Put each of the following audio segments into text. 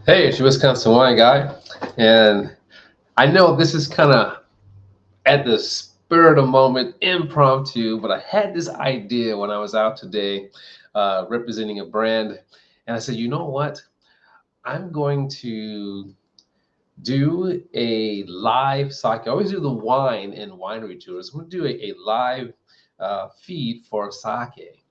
Hey, it's your Wisconsin wine guy, and I know this is kind of at the spur of the moment, impromptu, but I had this idea when I was out today representing a brand, and I said, you know what? I'm going to do a live sake. I always do the wine and winery tours. I'm going to do a live feed for sake.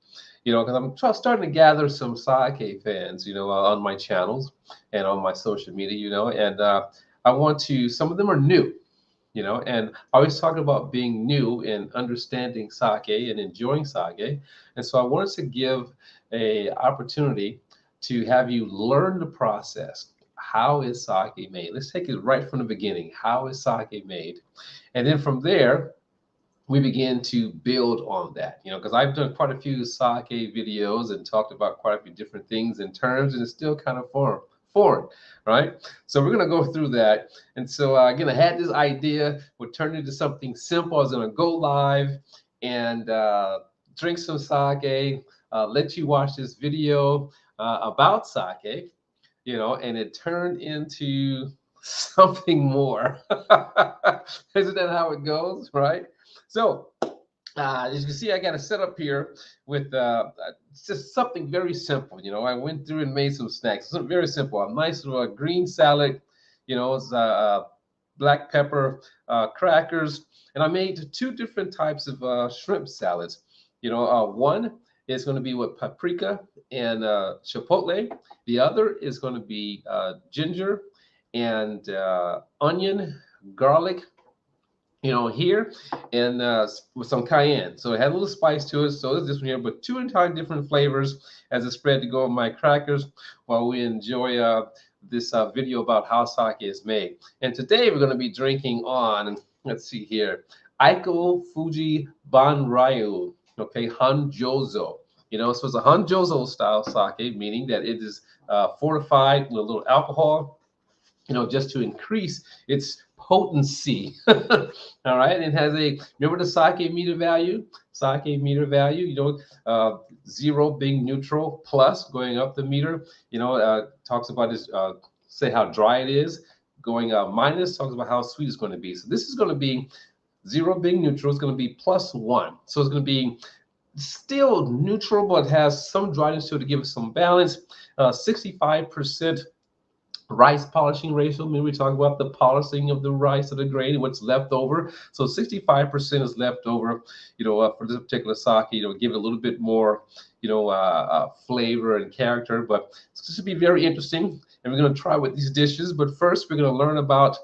Because starting to gather some sake fans, on my channels and on my social media, and I want to, some of them are new, and I always talk about being new and understanding sake and enjoying sake. And so I wanted to give a opportunity to have you learn the process. How is sake made? Let's take it right from the beginning. How is sake made? And then from there, we begin to build on that, because I've done quite a few sake videos and talked about quite a few different things and terms, and it's still kind of foreign, right? So we're going to go through that. And so again, I had this idea, would turn it into something simple. I was going to go live and drink some sake, let you watch this video about sake, and it turned into something more. Isn't that how it goes, right? So, as you can see, I got a setup here with just something very simple. I went through and made some snacks. Something very simple. A nice little green salad, it's black pepper crackers. And I made two different types of shrimp salads. One is going to be with paprika and chipotle. The other is going to be ginger and onion, garlic, here, and with some cayenne. So it had a little spice to it. So it's this one here, but two entirely different flavors as a spread to go on my crackers while we enjoy this video about how sake is made. And today we're going to be drinking on, let's see here, Aiko Fuji Banryu, okay, Hanjozo. So it's a Hanjozo style sake, meaning that it is fortified with a little alcohol, just to increase its potency. All right. It has remember the sake meter value? Sake meter value, 0 being neutral, plus going up the meter, talks about this, say how dry it is. Going minus talks about how sweet it's going to be. So this is going to be 0 being neutral. It's going to be +1. So it's going to be still neutral, but has some dryness to it to give it some balance. 65% rice polishing ratio. Maybe we talk about the polishing of the rice or the grain, what's left over. So 65% is left over, for this particular sake, give it a little bit more, flavor and character. But it's going to be very interesting. And we're going to try with these dishes. But first, we're going to learn about,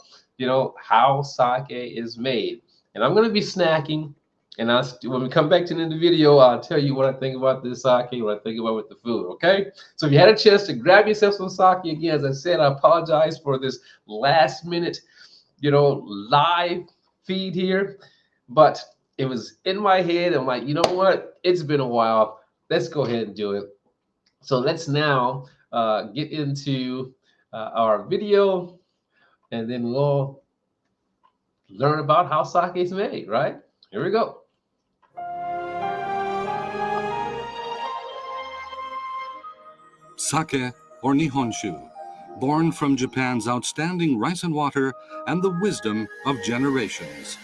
how sake is made. And I'm going to be snacking. And when we come back to the end of the video, I'll tell you what I think about this sake, what I think about with the food, okay? So if you had a chance to grab yourself some sake, again, as I said, I apologize for this last minute, live feed here. But it was in my head. I'm like, you know what? It's been a while. Let's go ahead and do it. So let's now get into our video, and then we'll learn about how sake is made, right? Here we go. Sake, or Nihonshu, born from Japan's outstanding rice and water and the wisdom of generations.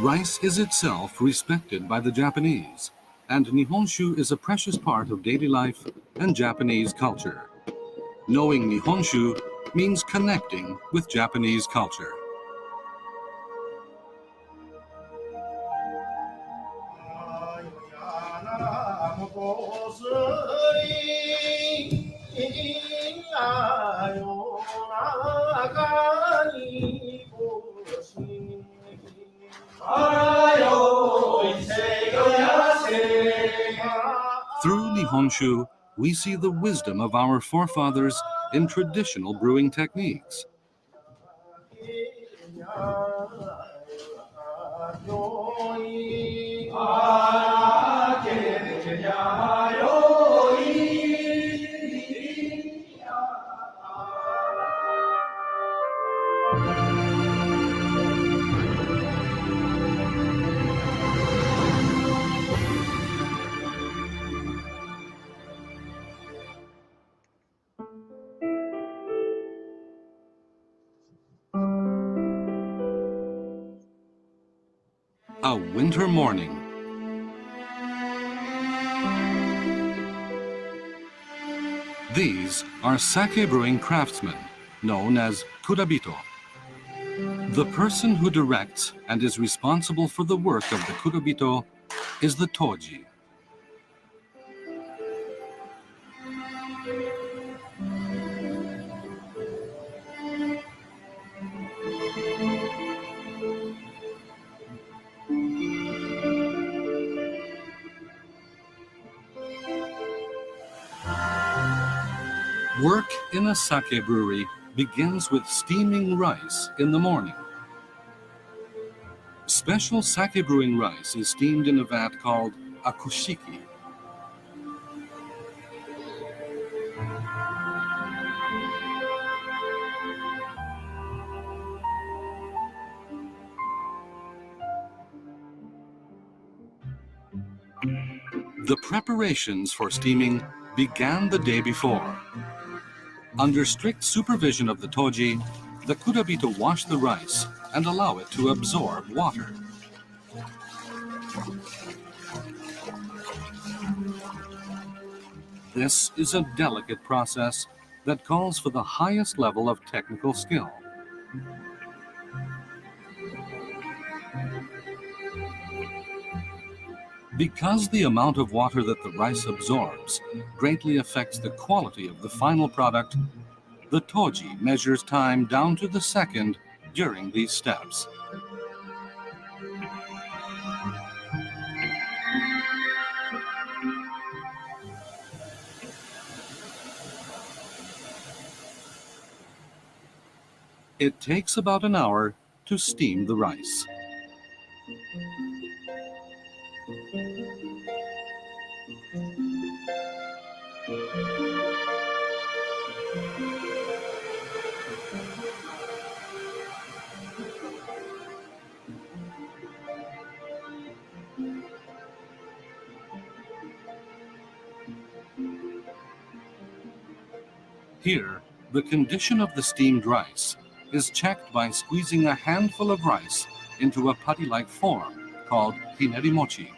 Rice is itself respected by the Japanese, and Nihonshu is a precious part of daily life and Japanese culture. Knowing Nihonshu means connecting with Japanese culture. Through Nihonshu, we see the wisdom of our forefathers in traditional brewing techniques. A winter morning. These are sake brewing craftsmen, known as kurabito. The person who directs and is responsible for the work of the kurabito is the toji. Work in a sake brewery begins with steaming rice in the morning. Special sake brewing rice is steamed in a vat called akushiki. The preparations for steaming began the day before. Under strict supervision of the toji, the kurabito wash the rice and allow it to absorb water. This is a delicate process that calls for the highest level of technical skill. Because the amount of water that the rice absorbs greatly affects the quality of the final product, the toji measures time down to the second during these steps. It takes about an hour to steam the rice. Here, the condition of the steamed rice is checked by squeezing a handful of rice into a putty-like form called hinerimochi.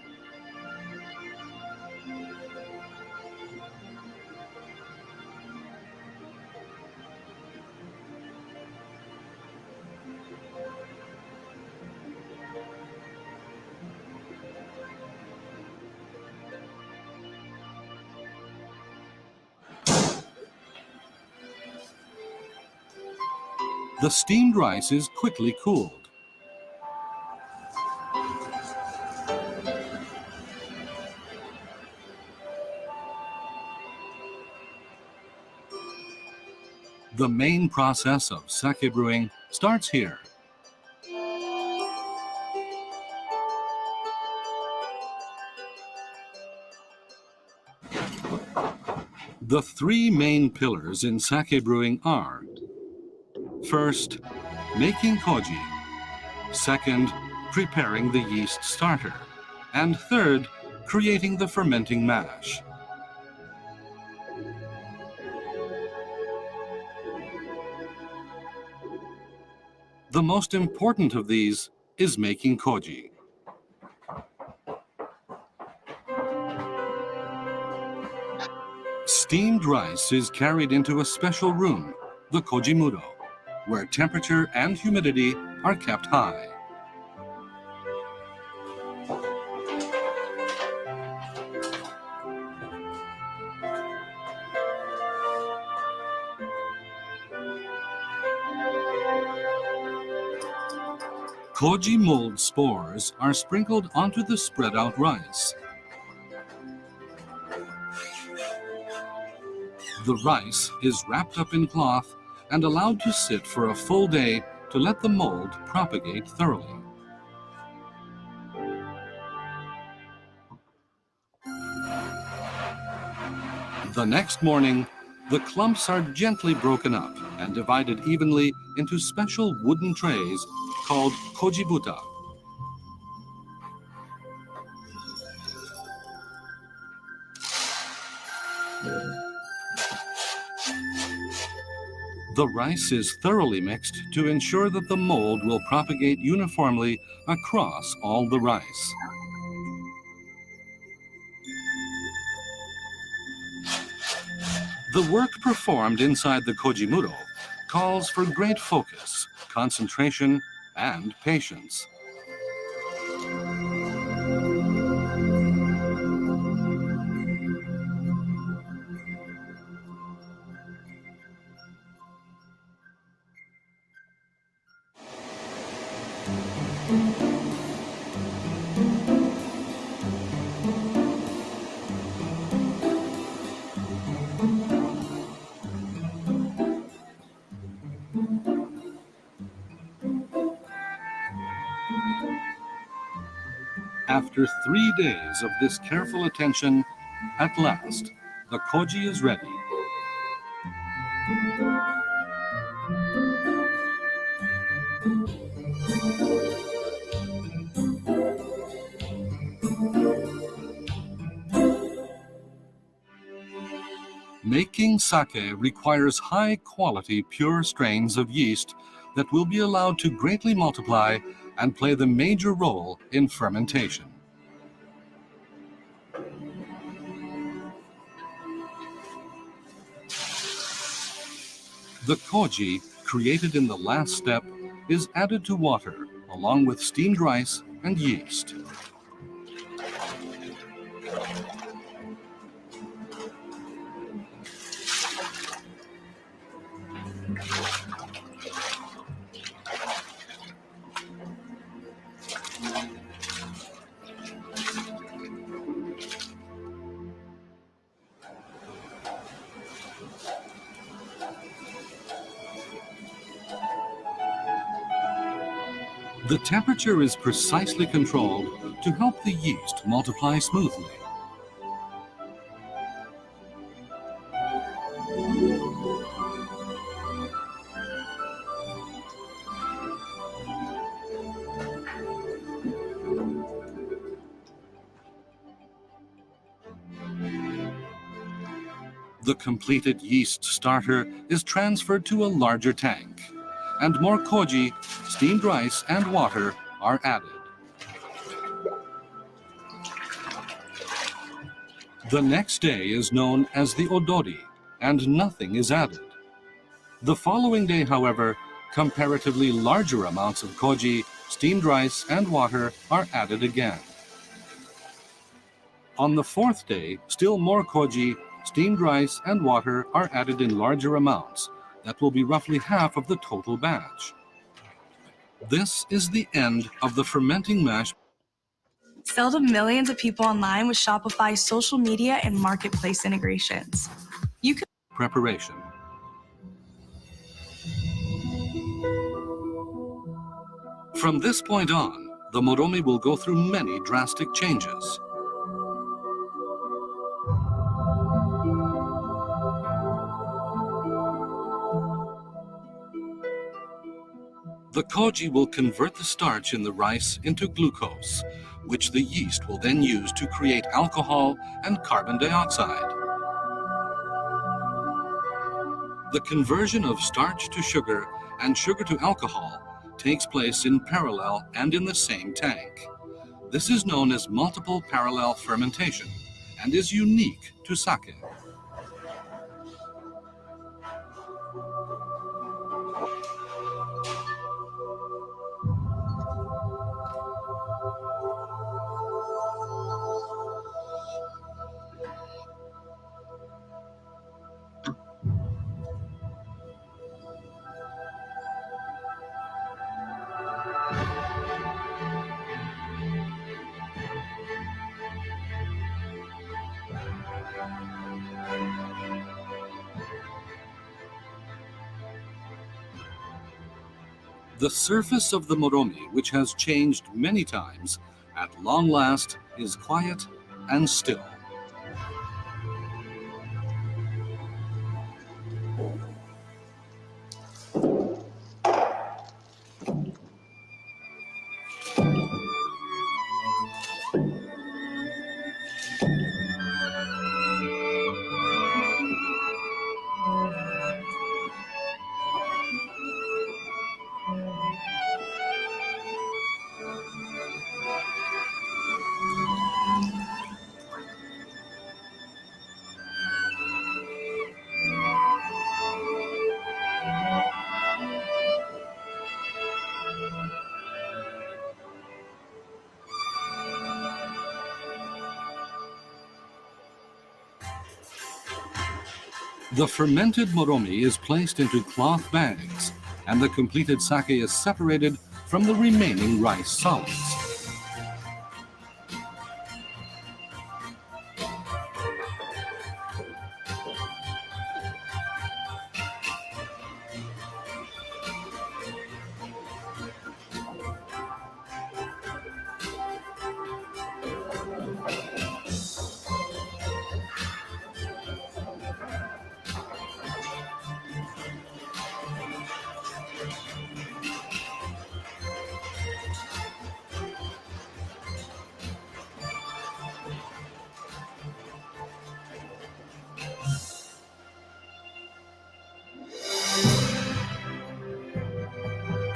The steamed rice is quickly cooled. The main process of sake brewing starts here. The three main pillars in sake brewing are: first, making koji; second, preparing the yeast starter; and third, creating the fermenting mash. The most important of these is making koji. Steamed rice is carried into a special room, the kojimuro, where temperature and humidity are kept high. Koji mold spores are sprinkled onto the spread out rice. The rice is wrapped up in cloth and allowed to sit for a full day to let the mold propagate thoroughly. The next morning, the clumps are gently broken up and divided evenly into special wooden trays called kojibuta. The rice is thoroughly mixed to ensure that the mold will propagate uniformly across all the rice. The work performed inside the kojimuro calls for great focus, concentration, and patience. After 3 days of this careful attention, at last, the koji is ready. Making sake requires high-quality pure strains of yeast that will be allowed to greatly multiply and play the major role in fermentation. The koji, created in the last step, is added to water along with steamed rice and yeast. The temperature is precisely controlled to help the yeast multiply smoothly. The completed yeast starter is transferred to a larger tank, and more koji, steamed rice, and water are added. The next day is known as the odori, and nothing is added. The following day, however, comparatively larger amounts of koji, steamed rice, and water are added again. On the fourth day, still more koji, steamed rice, and water are added in larger amounts. That will be roughly half of the total batch. This is the end of the fermenting mash. Sell to millions of people online with Shopify's social media and marketplace integrations. You can Preparation. From this point on, the moromi will go through many drastic changes. The koji will convert the starch in the rice into glucose, which the yeast will then use to create alcohol and carbon dioxide. The conversion of starch to sugar and sugar to alcohol takes place in parallel and in the same tank. This is known as multiple parallel fermentation and is unique to sake. The surface of the moromi, which has changed many times, at long last is quiet and still. The fermented moromi is placed into cloth bags, and the completed sake is separated from the remaining rice solids.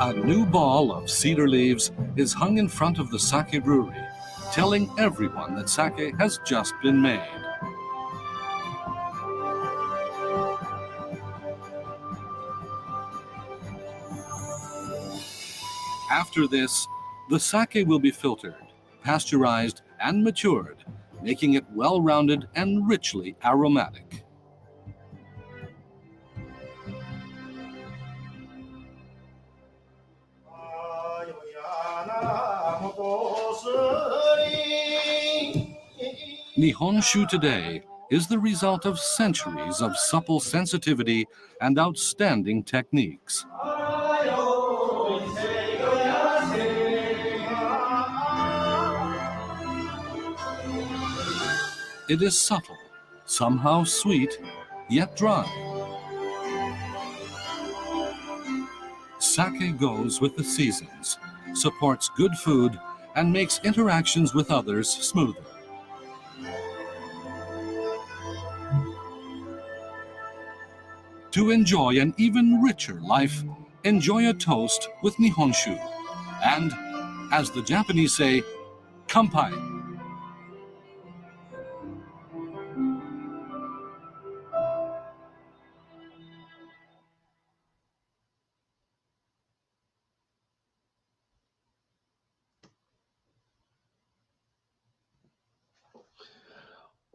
A new ball of cedar leaves is hung in front of the sake brewery, telling everyone that sake has just been made. After this, the sake will be filtered, pasteurized, and matured, making it well-rounded and richly aromatic. Nihonshu today is the result of centuries of supple sensitivity and outstanding techniques. It is subtle, somehow sweet, yet dry. Sake goes with the seasons, supports good food, and makes interactions with others smoother. To enjoy an even richer life, enjoy a toast with Nihonshu. And, as the Japanese say, kanpai.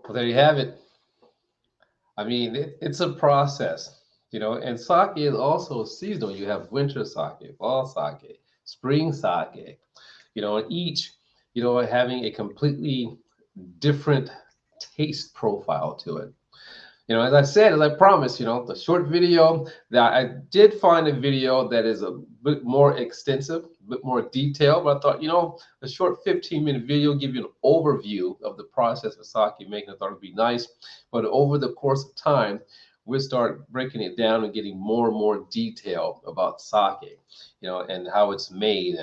Well, there you have it. I mean, it's a process, and sake is also seasonal. You have winter sake, fall sake, spring sake, and each, having a completely different taste profile to it. As I said, as I promised, the short video that I did find a video that is a bit more extensive, a bit more detailed, but I thought, a short 15-minute video give you an overview of the process of sake making. I thought it'd be nice, but over the course of time, we'll start breaking it down and getting more and more detail about sake, and how it's made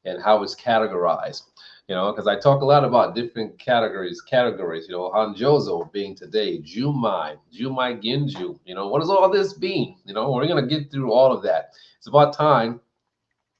and how it's categorized. Because I talk a lot about different categories, Hanjozo being today, Jumai Genju, what does all this mean? We're going to get through all of that. It's about time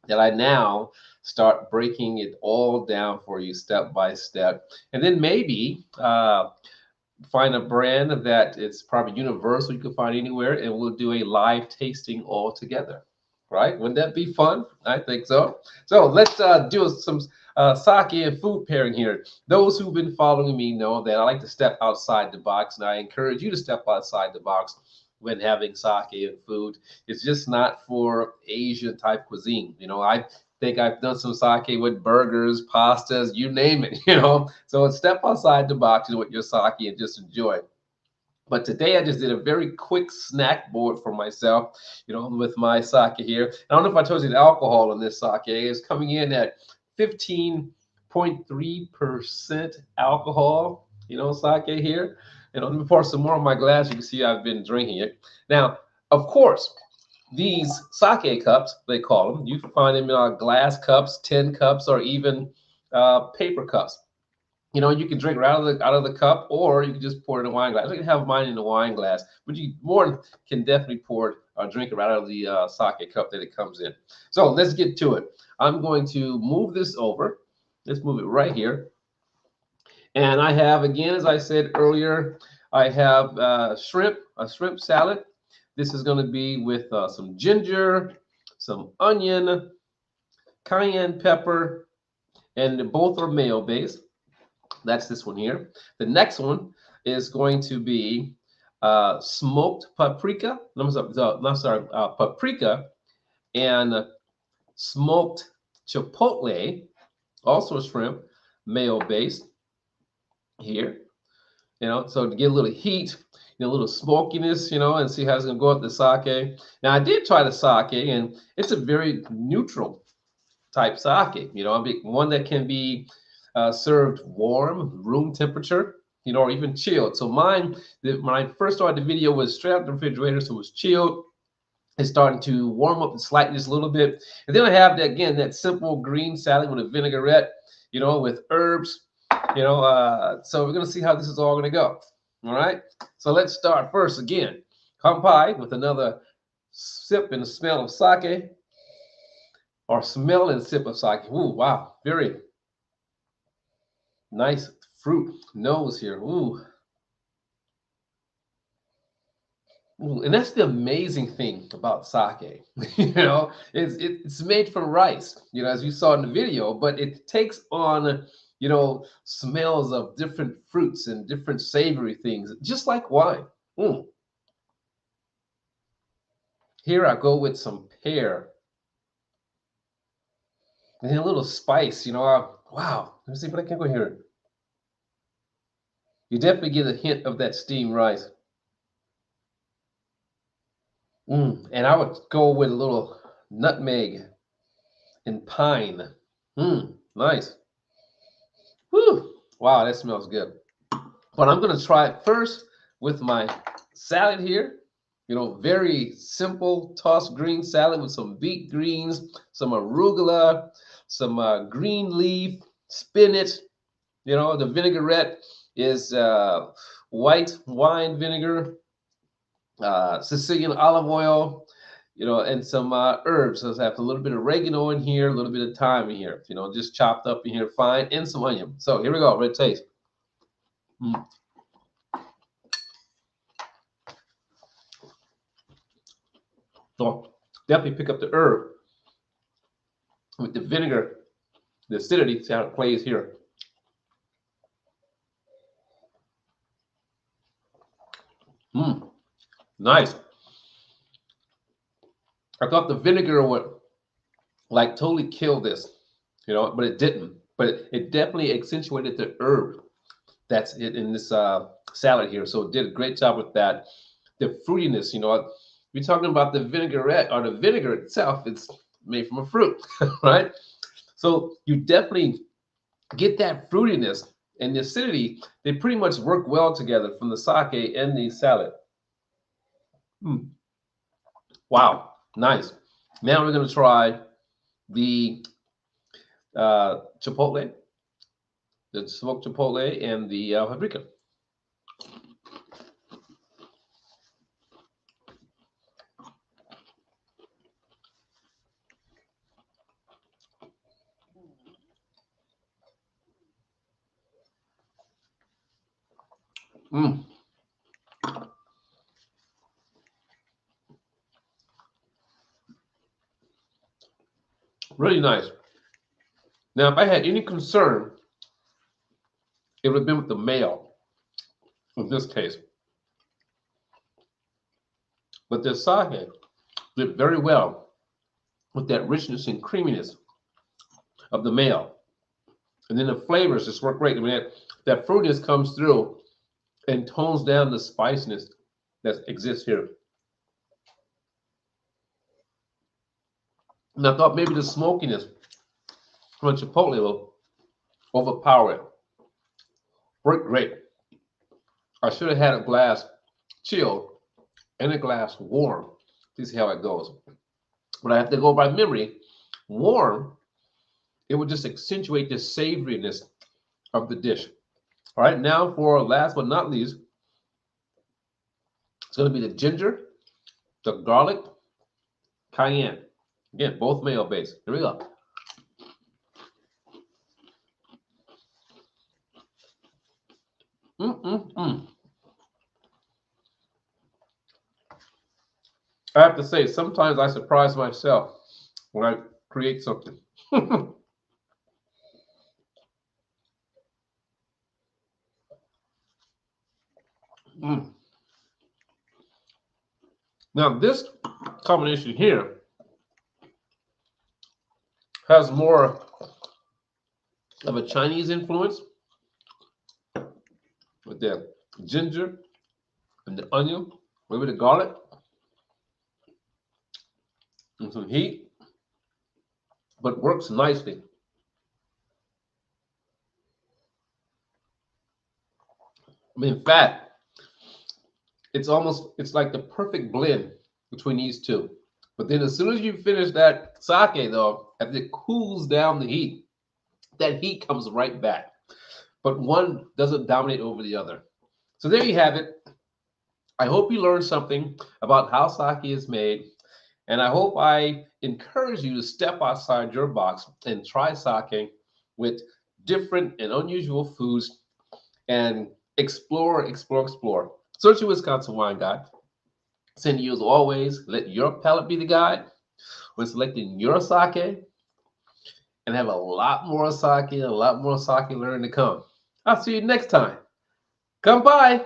that I now start breaking it all down for you step by step. And then maybe find a brand that it's probably universal, you can find anywhere, and we'll do a live tasting all together. Right? Wouldn't that be fun? I think so. So let's do some sake and food pairing here. Those who've been following me know that I like to step outside the box, and I encourage you to step outside the box when having sake and food. It's just not for Asian type cuisine. I think I've done some sake with burgers, pastas, you name it, So step outside the box with your sake and just enjoy it. But today I just did a very quick snack board for myself, with my sake here. I don't know if I told you the alcohol in this sake is coming in at 15.3% alcohol, sake here. Let me pour some more in my glass. You can see I've been drinking it. Now, of course, these sake cups, they call them, you can find them in glass cups, tin cups, or even paper cups. You can drink right out of the cup, or you can just pour it in a wine glass. I can have mine in a wine glass, but you can definitely pour it or drink it right out of the sake cup that it comes in. So let's get to it. I'm going to move this over. Let's move it right here. And I have, again, as I said earlier, I have a shrimp salad. This is going to be with some ginger, some onion, cayenne pepper, and both are mayo-based. That's this one here. The next one is going to be smoked paprika. Paprika and smoked chipotle, also shrimp, mayo based here. So to get a little heat, a little smokiness, and see how it's gonna go with the sake. Now I did try the sake, and it's a very neutral type sake. One that can be served warm, room temperature, or even chilled. So mine, when I first started the video, was straight out the refrigerator, so it was chilled. It's starting to warm up slightly just a little bit. And then I have that simple green salad with a vinaigrette, with herbs, so we're gonna see how this is all gonna go. All right. So let's start first again. Kampai with another sip and smell of sake, or smell and sip of sake. Ooh, wow, very nice fruit nose here. Ooh. Ooh, and that's the amazing thing about sake. It's made from rice, as you saw in the video, but it takes on, smells of different fruits and different savory things, just like wine. Mm. Here I go with some pear and then a little spice. Wow. Let me see what I can go here. You definitely get a hint of that steamed rice. And I would go with a little nutmeg and pine. Nice. Whew. Wow, that smells good. But I'm going to try it first with my salad here. Very simple tossed green salad with some beet greens, some arugula, some green leaf, spinach. The vinaigrette is white wine vinegar, Sicilian olive oil, and some herbs. So I have a little bit of oregano in here, a little bit of thyme in here, just chopped up in here fine, and some onion. So here we go. Ready to taste. So definitely pick up the herb with the vinegar, the acidity. See how it plays here. Nice. I thought the vinegar would totally kill this, but it didn't. But it definitely accentuated the herb that's in this salad here. So it did a great job with that. The fruitiness, we're talking about the vinaigrette, or the vinegar itself. It's made from a fruit, right? So you definitely get that fruitiness and the acidity. They pretty much work well together from the sake and the salad. Wow, nice. Now we're going to try the chipotle, the smoked chipotle, and the paprika. Really nice. Now, if I had any concern, it would have been with the mayo in this case. But the sake did very well with that richness and creaminess of the mayo. And then the flavors just work great. I mean, that fruitiness comes through and tones down the spiciness that exists here. And I thought maybe the smokiness from a chipotle will overpower it. Worked great. I should have had a glass chilled and a glass warm to see how it goes. But I have to go by memory. Warm, it would just accentuate the savoriness of the dish. All right, now for last but not least, it's going to be the ginger, the garlic, cayenne. Again, both mayo based. Here we go. I have to say, sometimes I surprise myself when I create something. Now, this combination here has more of a Chinese influence with the ginger and the onion, maybe the garlic, and some heat, but works nicely. I mean, in fact, it's like the perfect blend between these two. But then as soon as you finish that sake, though, as it cools down the heat, that heat comes right back. But one doesn't dominate over the other. So there you have it. I hope you learned something about how sake is made. And I hope I encourage you to step outside your box and try sake with different and unusual foods and explore, explore, explore. Search your Wisconsin Wine Guide. Send you as always, let your palate be the guide when selecting your sake, and have a lot more sake and a lot more sake learning to come. I'll see you next time. Come by.